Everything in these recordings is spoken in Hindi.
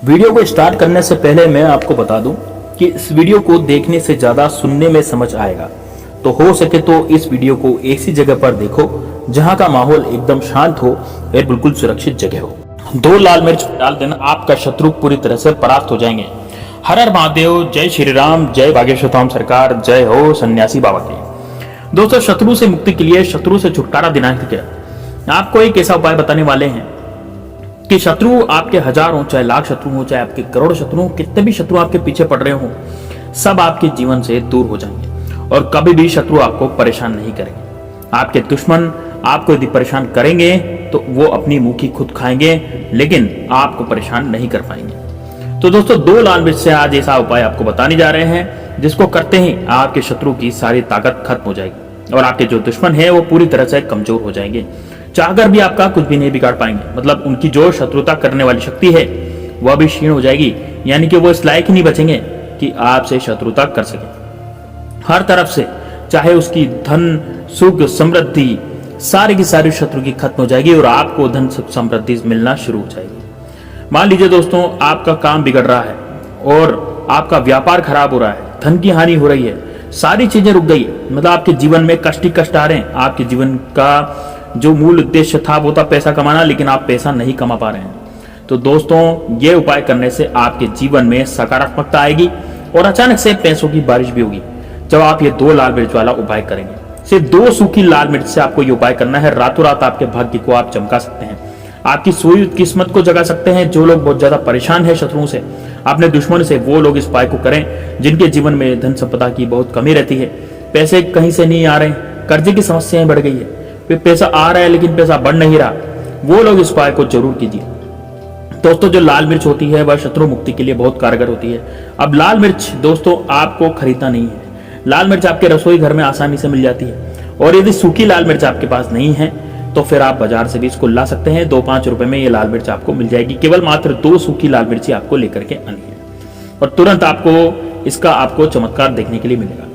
वीडियो को स्टार्ट करने से पहले मैं आपको बता दूं कि इस वीडियो को देखने से ज़्यादा सुनने में समझ आएगा, तो हो सके तो इस वीडियो को ऐसी जगह पर देखो जहां का माहौल एकदम शांत हो और बिल्कुल सुरक्षित जगह हो। 2 लाल मिर्च डाल देना, आपका शत्रु पूरी तरह से परास्त हो जाएंगे। हर हर महादेव, जय श्री राम, जय बागेश्वर धाम सरकार, जय हो सन्यासी बाबा की। दोस्तों, शत्रु से मुक्ति के लिए, शत्रु से छुटकारा दिलाने के लिए आपको एक ऐसा उपाय बताने वाले हैं कि शत्रु आपके हजारों, चाहे लाख शत्रु हो, चाहे आपके करोड़ शत्रु हो, कितने भी शत्रु आपके पीछे पड़ रहे हो, सब आपके जीवन से दूर हो जाएंगे और कभी भी शत्रु आपको परेशान नहीं करेंगे। आपके दुश्मन आपको यदि परेशान करेंगे तो वो अपनी मुंह की खुद खाएंगे, लेकिन आपको परेशान नहीं कर पाएंगे। तो दोस्तों, 2 लाल मिर्च से आज ऐसा उपाय आपको बताने जा रहे हैं जिसको करते ही आपके शत्रु की सारी ताकत खत्म हो जाएगी और आपके जो दुश्मन है वो पूरी तरह से कमजोर हो जाएंगे। चाहकर भी आपका कुछ भी नहीं बिगाड़ पाएंगे, मतलब उनकी जो शत्रुता करने वाली शक्ति है वह भी क्षीण हो जाएगी, यानी कि वो इस लायक ही नहीं बचेंगे कि आपसे शत्रुता कर सके। हर तरफ से, चाहे उसकी धन, सुख, समृद्धि, सारी की सारी शत्रु की खत्म हो जाएगी और आपको धन, सुख, समृद्धि मिलना शुरू हो जाएगी। मान लीजिए दोस्तों, आपका काम बिगड़ रहा है और आपका व्यापार खराब हो रहा है, धन की हानि हो रही है, सारी चीजें रुक गई है, मतलब आपके जीवन में कष्ट ही कष्ट आ रहे हैं। आपके जीवन का जो मूल उद्देश्य था वो था पैसा कमाना, लेकिन आप पैसा नहीं कमा पा रहे हैं। तो दोस्तों, ये उपाय करने से आपके जीवन में सकारात्मकता आएगी और अचानक से पैसों की बारिश भी होगी जब आप ये 2 लाल मिर्च वाला उपाय करेंगे। सिर्फ 2 सूखी लाल मिर्च से आपको ये उपाय करना है। रातों रात आपके भाग्य को आप चमका सकते हैं, आपकी सोई किस्मत को जगा सकते हैं। जो लोग बहुत ज्यादा परेशान है शत्रुओं से, अपने दुश्मन से, वो लोग इस उपाय को करें। जिनके जीवन में धन संपदा की बहुत कमी रहती है, पैसे कहीं से नहीं आ रहे, कर्जे की समस्याएं बढ़ गई है, पैसा आ रहा है लेकिन पैसा बढ़ नहीं रहा, वो लोग इस उपाय को जरूर कीजिए। दोस्तों, जो लाल मिर्च होती है वह शत्रु मुक्ति के लिए बहुत कारगर होती है। अब लाल मिर्च दोस्तों आपको खरीदना नहीं है। लाल मिर्च आपके रसोई घर में आसानी से मिल जाती है और यदि सूखी लाल मिर्च आपके पास नहीं है तो फिर आप बाजार से भी इसको ला सकते हैं। 2-5 रुपए में ये लाल मिर्च आपको मिल जाएगी। केवल मात्र 2 सूखी लाल मिर्ची आपको लेकर के आनी है और तुरंत आपको चमत्कार देखने के लिए मिलेगा।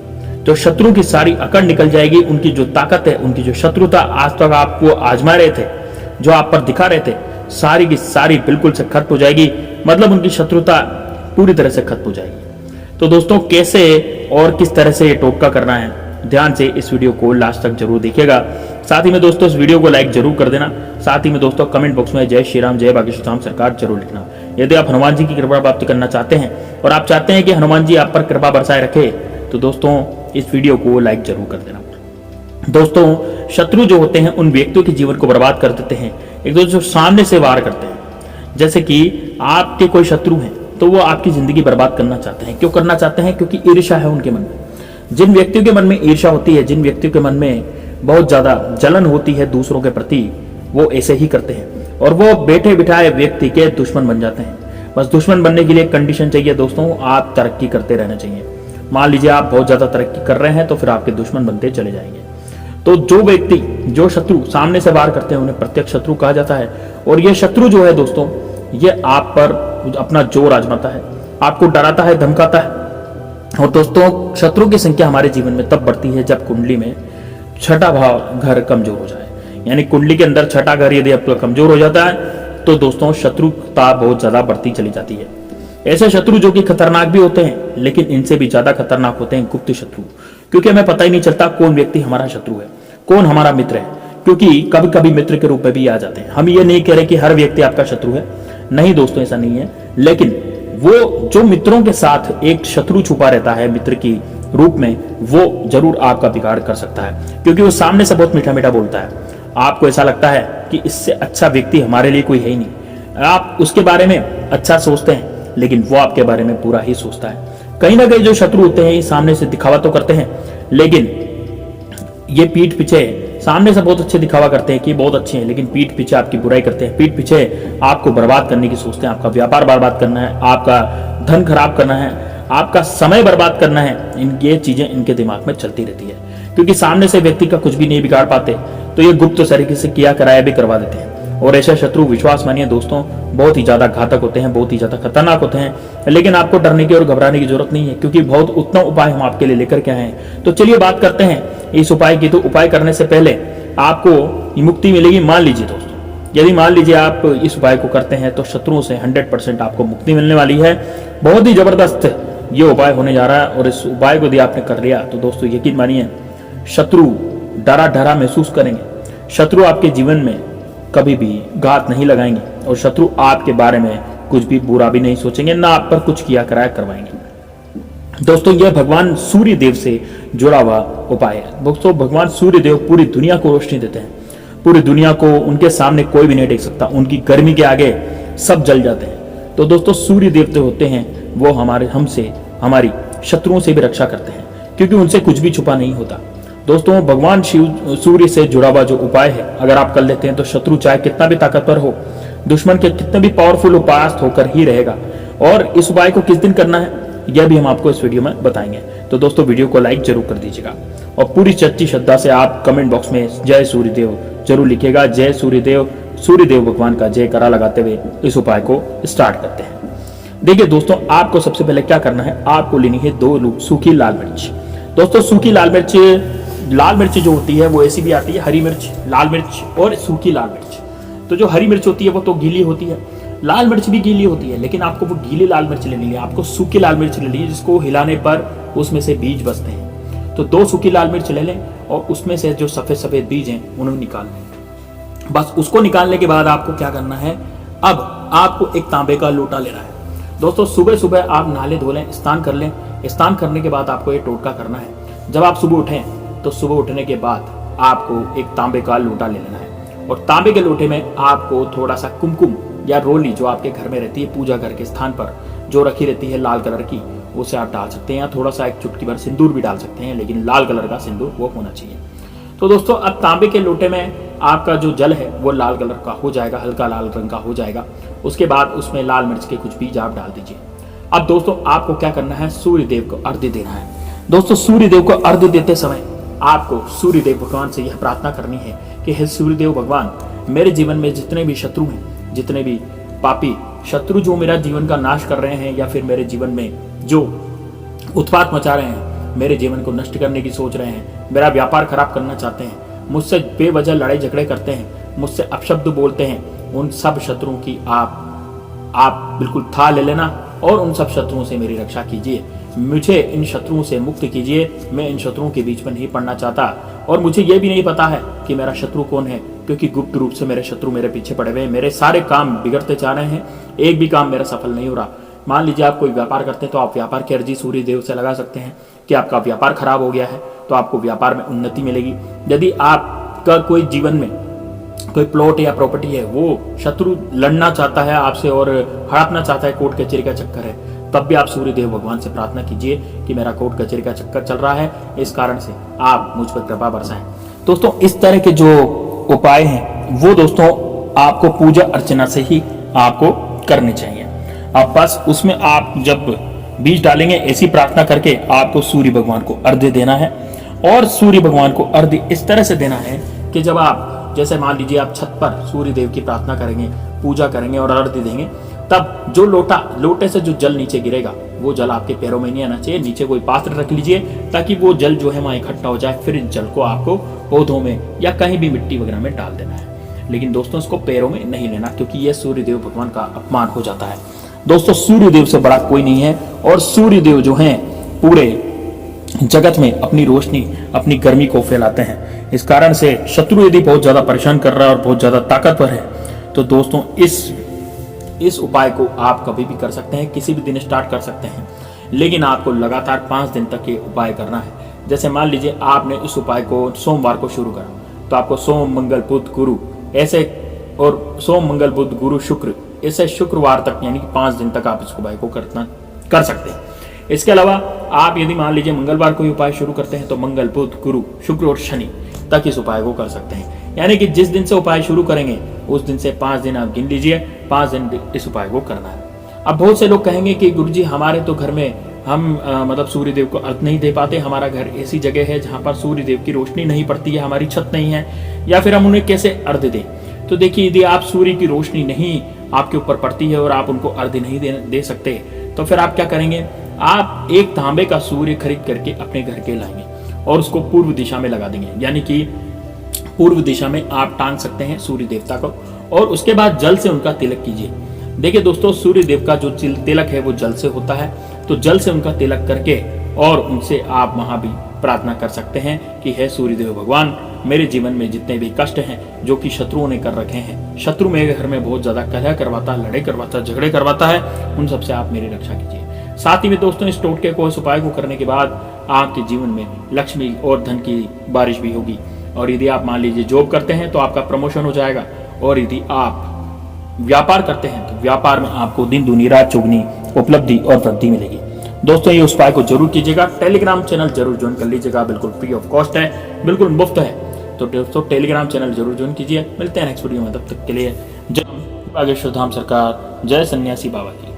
जो शत्रु की सारी अकड़ निकल जाएगी, उनकी जो ताकत है, उनकी जो शत्रुता आज तक आपको आजमा रहे थे, जो आप पर दिखा रहे थे, सारी की सारी बिल्कुल से खत्म हो जाएगी। मतलब उनकी शत्रुता पूरी तरह से खत्म हो जाएगी। तो दोस्तों, कैसे और किस तरह से ये टोटका करना है, ध्यान से इस वीडियो को लास्ट तक जरूर देखिएगा। साथ ही में दोस्तों, इस वीडियो को लाइक जरूर कर देना। साथ ही में दोस्तों, कमेंट बॉक्स में जय श्री राम, जय बागेश्वर धाम सरकार जरूर लिखना। यदि आप हनुमान जी की कृपा प्राप्त करना चाहते हैं और आप चाहते हैं कि हनुमान जी आप पर कृपा बरसाए रखे, तो दोस्तों इस वीडियो को लाइक जरूर कर देना। दोस्तों, शत्रु जो होते हैं उन व्यक्तियों के जीवन को बर्बाद कर देते हैं, एक दूसरे जो सामने से वार करते हैं। जैसे कि आपके कोई शत्रु हैं तो वो आपकी जिंदगी बर्बाद करना चाहते हैं। क्यों करना चाहते हैं? क्योंकि ईर्ष्या है उनके मन में। जिन व्यक्तियों के मन में ईर्ष्या होती है, जिन व्यक्तियों के मन में बहुत ज्यादा जलन होती है दूसरों के प्रति, वो ऐसे ही करते हैं और वो बैठे बिठाए व्यक्ति के दुश्मन बन जाते हैं। बस दुश्मन बनने के लिए कंडीशन चाहिए दोस्तों, आप तरक्की करते रहना चाहिए। मान लीजिए आप बहुत ज्यादा तरक्की कर रहे हैं तो फिर आपके दुश्मन बनते चले जाएंगे। तो जो व्यक्ति, जो शत्रु सामने से वार करते हैं उन्हें प्रत्यक्ष शत्रु कहा जाता है। और ये शत्रु जो है दोस्तों, ये आप पर अपना जोर आजमाता है, आपको डराता है, धमकाता है। और दोस्तों, शत्रु की संख्या हमारे जीवन में तब बढ़ती है जब कुंडली में 6ठा भाव घर कमजोर हो जाए। यानी कुंडली के अंदर 6ठा घर यदि आपका कमजोर हो जाता है तो दोस्तों शत्रुता बहुत ज्यादा बढ़ती चली जाती है। ऐसे शत्रु जो कि खतरनाक भी होते हैं, लेकिन इनसे भी ज्यादा खतरनाक होते हैं गुप्त शत्रु, क्योंकि हमें पता ही नहीं चलता कौन व्यक्ति हमारा शत्रु है, कौन हमारा मित्र है, क्योंकि कभी कभी मित्र के रूप में भी आ जाते हैं। हम ये नहीं कह रहे कि हर व्यक्ति आपका शत्रु है, नहीं दोस्तों, ऐसा नहीं है। लेकिन वो जो मित्रों के साथ एक शत्रु छुपा रहता है मित्र की रूप में, वो जरूर आपका बिगाड़ कर सकता है, क्योंकि वो सामने से बहुत मीठा मीठा बोलता है। आपको ऐसा लगता है कि इससे अच्छा व्यक्ति हमारे लिए कोई है ही नहीं। आप उसके बारे में अच्छा सोचते हैं, लेकिन वो आपके बारे में पूरा ही सोचता है। कहीं ना कहीं जो शत्रु होते हैं सामने से दिखावा तो करते हैं, लेकिन ये पीठ पीछे सामने से बहुत अच्छे दिखावा करते हैं कि बहुत अच्छे हैं, लेकिन पीठ पीछे आपकी बुराई करते हैं। पीठ पीछे आपको बर्बाद करने की सोचते हैं, आपका व्यापार बर्बाद करना है, आपका धन खराब करना है, आपका समय बर्बाद करना है। ये चीजें इनके दिमाग में चलती रहती है, क्योंकि सामने से व्यक्ति का कुछ भी नहीं बिगाड़ पाते, तो ये गुप्त तरीके से किया कराया भी करवा देते हैं। और ऐसे शत्रु, विश्वास मानिए दोस्तों, बहुत ही ज्यादा घातक होते हैं, बहुत ही ज्यादा खतरनाक होते हैं। लेकिन आपको डरने की और घबराने की जरूरत नहीं है, क्योंकि बहुत उत्तम उपाय हम आपके लिए लेकर के आए हैं। तो चलिए बात करते हैं इस उपाय की। तो उपाय करने से पहले आपको मुक्ति मिलेगी। मान लीजिए दोस्तों, यदि मान लीजिए आप इस उपाय को करते हैं तो शत्रुओं से 100% आपको मुक्ति मिलने वाली है। बहुत ही जबरदस्त ये उपाय होने जा रहा है और इस उपाय को यदि आपने कर लिया तो दोस्तों यकीन मानिए शत्रु डरा डरा महसूस करेंगे। शत्रु आपके जीवन में कभी भी घात नहीं लगाएंगे और शत्रु आपके बारे में कुछ भी बुरा भी नहीं सोचेंगे, ना आप पर कुछ किया कराया करवाएंगे। दोस्तों यह भगवान सूर्य देव से जुड़ा हुआ उपाय है। दोस्तों भगवान सूर्य देव पूरी दुनिया को रोशनी देते हैं, पूरी दुनिया को उनके सामने कोई भी नहीं टेक सकता, उनकी गर्मी के आगे सब जल जाते हैं। तो दोस्तों सूर्य देवते होते हैं वो हमसे हमारी शत्रुओं से भी रक्षा करते हैं, क्योंकि उनसे कुछ भी छुपा नहीं होता। दोस्तों भगवान शिव सूर्य से जुड़ा हुआ जो उपाय है अगर आप कर लेते हैं तो शत्रु चाहे कितना भी ताकतवर हो, दुश्मन के कितने भी पावरफुल उपाय होकर ही रहेगा। और इस उपाय को किस दिन करना है यह भी हम आपको इस वीडियो में बताएंगे। तो दोस्तों वीडियो को लाइक जरूर कर दीजिएगा और पूरी सच्ची श्रद्धा से आप कमेंट बॉक्स में जय सूर्यदेव जरूर लिखिएगा। जय सूर्यदेव, सूर्यदेव भगवान का जय करा लगाते हुए इस उपाय को स्टार्ट करते हैं। देखिए दोस्तों आपको सबसे पहले क्या करना है, आपको लेनी है 2 सूखी लाल मिर्च। दोस्तों सूखी लाल मिर्च जो होती है वो ऐसी भी आती है, हरी मिर्च, लाल मिर्च और सूखी लाल मिर्च। तो जो हरी मिर्च होती है वो तो गीली होती है, लाल मिर्च भी गीली होती है, लेकिन आपको वो गीली लाल मिर्च लेनी है, आपको सूखी लाल मिर्च लेनी है जिसको हिलाने पर उसमें से बीज बचते हैं। तो 2 सूखी लाल मिर्च ले लें और उसमें से जो सफेद सफेद बीज हैं उन्हें निकाल लें। बस उसको निकालने के बाद आपको क्या करना है, अब आपको एक तांबे का लोटा लेना है। दोस्तों सुबह सुबह आप नहाले धो लें, स्नान कर लें। स्नान करने के बाद आपको ये टोटका करना है। जब आप सुबह उठें तो सुबह उठने के बाद आपको एक तांबे का लोटा ले लेना है और तांबे के लोटे में आपको थोड़ा सा कुमकुम या रोली जो आपके घर में रहती है पूजा घर के स्थान पर जो रखी रहती है लाल कलर की, उसे आप डाल सकते हैं या थोड़ा सा एक चुटकी भर सिंदूर भी डाल सकते हैं, लेकिन लाल कलर का सिंदूर वो होना चाहिए। तो दोस्तों अब तांबे के लोटे में आपका जो जल है वो लाल कलर का हो जाएगा, हल्का लाल रंग का हो जाएगा। उसके बाद उसमें लाल मिर्च के कुछ बीज आप डाल दीजिए। अब दोस्तों आपको क्या करना है, सूर्य देव को अर्घ्य देना है। दोस्तों सूर्य देव को अर्घ्य देते समय आपको सूर्य देव भगवान से यह प्रार्थना करनी है कि हे सूर्य देव भगवान, मेरे जीवन में जितने भी शत्रु हैं, जितने भी पापी शत्रु जो मेरा जीवन का नाश कर रहे हैं या फिर मेरे जीवन में जो उत्पात मचा रहे हैं, मेरे जीवन को नष्ट करने की सोच रहे हैं, मेरा व्यापार खराब करना चाहते हैं, मुझसे बेवजह लड़ाई झगड़े करते हैं, मुझसे अपशब्द बोलते हैं, उन सब शत्रुओं की आप बिल्कुल था ले लेना और उन सब शत्रुओं से मेरी रक्षा कीजिए। मुझे इन शत्रुओं से मुक्त कीजिए। मैं इन शत्रुओं के बीच में नहीं पड़ना चाहता और मुझे ये भी नहीं पता है कि मेरा शत्रु कौन है, क्योंकि गुप्त रूप से मेरे शत्रु मेरे पीछे पड़े हुए हैं। मेरे सारे काम बिगड़ते जा रहे हैं, एक भी काम मेरा सफल नहीं हो रहा। मान लीजिए आप कोई व्यापार करते हैं तो आप व्यापार की अर्जी सूर्य देव से लगा सकते हैं कि आपका व्यापार खराब हो गया है तो आपको व्यापार में उन्नति मिलेगी। यदि आपका कोई जीवन में कोई प्लॉट या प्रॉपर्टी है वो शत्रु लड़ना चाहता है आपसे और हड़पना चाहता है, कोर्ट कचहरी का चक्कर है, तब भी आप सूर्य देव भगवान से प्रार्थना कीजिए कि मेरा कोर्ट कचहरी का चक्कर चल रहा है, इस कारण से आप मुझ पर कृपा बरसाएं। दोस्तों इस तरह के जो उपाय हैं वो दोस्तों आपको पूजा अर्चना से ही आपको करने चाहिए। आप बस उसमें आप जब बीज डालेंगे ऐसी प्रार्थना करके आपको सूर्य भगवान को अर्घ्य देना है और सूर्य भगवान को अर्घ्य इस तरह से देना है कि जब आप जैसे मान लीजिए आप छत पर सूर्य देव की प्रार्थना करेंगे, पूजा करेंगे और अर्घ्य देंगे, तब जो लोटे से जो जल नीचे गिरेगा वो जल आपके पैरों में नहीं आना चाहिए। नीचे कोई पात्र रख लीजिए ताकि वो जल जो है वहां इकट्ठा हो जाए। फिर इस जल को आपको पौधों में या कहीं भी मिट्टी वगैरह में डाल देना है, लेकिन दोस्तों इसको पैरों में नहीं लेना क्योंकि यह सूर्य देव भगवान का अपमान हो जाता है। दोस्तों सूर्य देव से बड़ा कोई नहीं है और सूर्य देव जो है पूरे जगत में अपनी रोशनी, अपनी गर्मी को फैलाते हैं। इस कारण से शत्रु यदि बहुत ज्यादा परेशान कर रहा है और बहुत ज्यादा ताकतवर है तो दोस्तों इस उपाय को आप कभी भी कर सकते हैं, किसी भी दिन स्टार्ट कर सकते हैं, लेकिन आपको लगातार 5 दिन तक ये उपाय करना है। जैसे मान लीजिए आपने इस उपाय को सोमवार को शुरू करा तो आपको सोम मंगल बुध गुरु ऐसे और सोम मंगल बुध गुरु शुक्र ऐसे शुक्रवार तक यानी कि 5 दिन तक आप इस उपाय को कर सकते हैं। इसके अलावा आप यदि मान लीजिए मंगलवार को उपाय शुरू करते हैं तो मंगल बुध गुरु शुक्र और शनि तक इस उपाय को कर सकते हैं। यानी कि जिस दिन से उपाय शुरू करेंगे उस दिन से 5 दिन आप गिन लीजिए, 5 दिन इस उपाय को करना है। अब बहुत से लोग कहेंगे कि गुरुजी हमारे तो घर में हम मतलब सूर्य देव को अर्घ्य नहीं दे पाते, हमारा घर ऐसी जगह है जहाँ पर सूर्य देव की रोशनी नहीं पड़ती है, हमारी छत नहीं है, या फिर हम उन्हें कैसे अर्घ्य दें। तो देखिए यदि आप सूर्य की रोशनी नहीं आपके ऊपर पड़ती है और आप उनको अर्घ्य नहीं दे सकते तो फिर आप क्या करेंगे, आप एक तांबे का सूर्य खरीद करके अपने घर के लाएंगे और उसको पूर्व दिशा में लगा देंगे। यानी कि पूर्व दिशा में आप टांग सकते हैं सूर्य देवता को और उसके बाद जल से उनका तिलक कीजिए। देखिए दोस्तों, सूर्य देव का जो तिलक है वो जल से होता है, तो जल से उनका तिलक करके और उनसे आप वहां भी प्रार्थना कर सकते हैं कि हे सूर्यदेव भगवान, मेरे जीवन में जितने भी कष्ट हैं जो कि शत्रुओं ने कर रखे हैं, शत्रु मेरे घर में बहुत ज्यादा कलह करवाता, लड़ाई करवाता, झगड़े करवाता है, उन सबसे आप मेरी रक्षा कीजिए। साथ ही में दोस्तों, इस टोटके को, इस उपाय को करने के बाद आपके जीवन में लक्ष्मी और धन की बारिश भी होगी। और यदि आप मान लीजिए जॉब करते हैं तो आपका प्रमोशन हो जाएगा, और यदि आप व्यापार करते हैं तो व्यापार में आपको दिन दूनी रात चौगुनी उपलब्धि और वृद्धि मिलेगी। दोस्तों, ये उपाय को जरूर कीजिएगा। टेलीग्राम चैनल जरूर ज्वाइन कर लीजिएगा, बिल्कुल फ्री ऑफ कॉस्ट है, बिल्कुल मुफ्त है। तो दोस्तों, टेलीग्राम चैनल जरूर ज्वाइन कीजिए। मिलते हैं नेक्स्ट वीडियो में, तब तक के लिए जय बागेश्वर धाम सरकार, जय सन्यासी बाबा की।